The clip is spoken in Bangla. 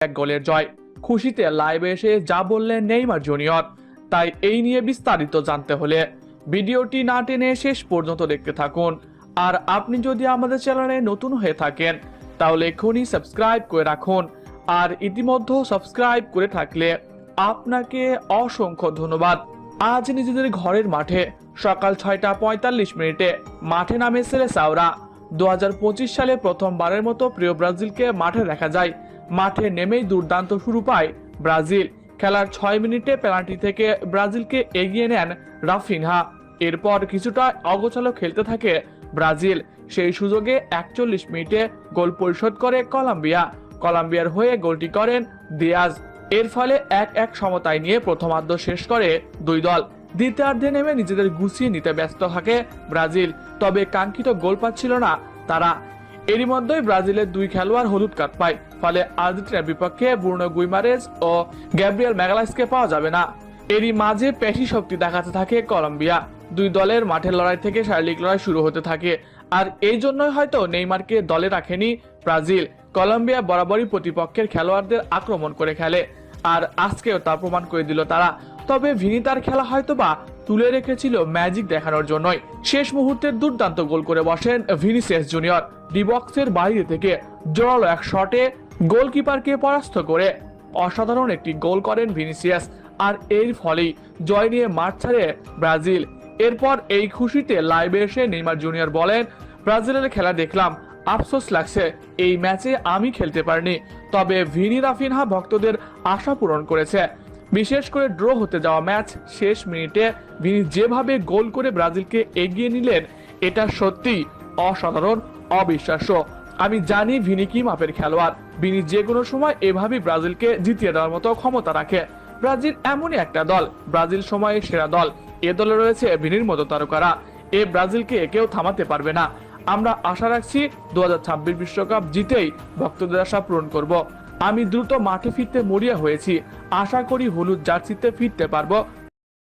এক গোলের জয়। খুশিতে লাইভে এসে যা বললেন নেইমার জুনিয়র। তাই এই নিয়ে বিস্তারিত জানতে হলে ভিডিওটি না টেনে শেষ পর্যন্ত দেখতে থাকুন। আর আপনি যদি আমাদের চ্যানেলে নতুন হয়ে থাকেন তাহলে এখনই সাবস্ক্রাইব করে রাখুন। আর ইতিমধ্যে সাবস্ক্রাইব করে থাকলে আপনাকে অসংখ্য ধন্যবাদ। আজ নিজেদের ঘরের মাঠে সকাল 6:45 মাঠে নামে সেলেসাওরা। 2025 সালে প্রথমবারের মতো প্রিয় ব্রাজিলকে মাঠে দেখা যায়। মাঠে নেমেই দুর্দান্ত শুরু পায় ব্রাজিল। খেলার 6 মিনিটে পেনাল্টি থেকে ব্রাজিলকে এগিয়ে নেন রাফিনহা। এরপর কিছুটা অগোছালো খেলতে থাকে ব্রাজিল। সেই সুযোগে 41 মিনিটে গোল পরিশোধ করে কলম্বিয়ার হয়ে গোলটি করেন দিয়াজ। এর ফলে 1-1 সমতায় নিয়ে প্রথমার্ধ শেষ করে দুই দল। দ্বিতীয়ার্ধে নেমে নিজেদের গুছিয়ে নিতে ব্যস্ত থাকে ব্রাজিল, তবে কাঙ্ক্ষিত গোল পাচ্ছিল না তারা। এরই মধ্যেই ব্রাজিলের দুই খেলোয়াড় হলুদ কার্ড পায়, ফলে আর্জেন্টিনার বিপক্ষে ব্রুনো গুইমারেজ ও গ্যাব্রিয়েল ম্যাগালাইসকে পাওয়া যাবে না। এরই মাঝে পেশি শক্তি দেখাতে থাকে কলম্বিয়া। দুই দলের মাঠের লড়াই থেকে শারীরিক লড়াই শুরু হতে থাকে। আর এই জন্যই হয়তো নেইমারকে দলে রাখেনি ব্রাজিল। কলম্বিয়া বরাবরই প্রতিপক্ষের খেলোয়াড়দের আক্রমণ করে খেলে, আর আজকেও তা প্রমাণ করে দিল তারা। তবে ভিনি তার খেলা হয়তোবা তুলে রেখেছিল ম্যাজিক দেখানোর জন্যই। শেষ মুহূর্তে দুর্দান্ত গোল করে বসেন ভিনিসিয়াস জুনিয়র। ডি বক্সের বাইরে থেকে জোরালো এক শটে গোলকিপারকে পরাস্ত করে অসাধারণ একটি গোল করেন ভিনিসিয়াস। আর এর ফলেই জয় নিয়ে মাঠ ছাড়ে ব্রাজিল। এরপর এই খুশিতে লাইভে এসে নেইমার জুনিয়র বলেন, ব্রাজিলের খেলা দেখলাম, আফসোস লাগছে এই ম্যাচে আমি খেলতে পারিনি। তবে ভিনি রাফিনহা ভক্তদের আশা পূরণ করেছে। বিশেষ করে ড্র হতে যাওয়া ম্যাচ শেষ মিনিটে ভিনি যেভাবে গোল করে ব্রাজিলকে এগিয়ে নিলেন, এটা সত্যি অসাধারণ, অবিশ্বাস্য। আমি জানি ভিনি কি মাপের খেলোয়াড়। ভিনি যে কোনো সময় এভাবেই ব্রাজিলকে জিতিয়ে দেওয়ার মতো ক্ষমতা রাখে। ব্রাজিল এমনই একটা দল, ব্রাজিল সময়ের সেরা দল। এ দলে রয়েছে ভিনির মতো তারকারা। এ ব্রাজিলকে কেউ থামাতে পারবে না। আমরা আশা রাখছি 2026 বিশ্বকাপ জিতেই ভক্তদের আশা পূরণ করব। আমি দ্রুত মাঠে ফিরতে মরিয়া হয়েছি। আশা করি হলুদ জার্সিতে ফিরতে পারবো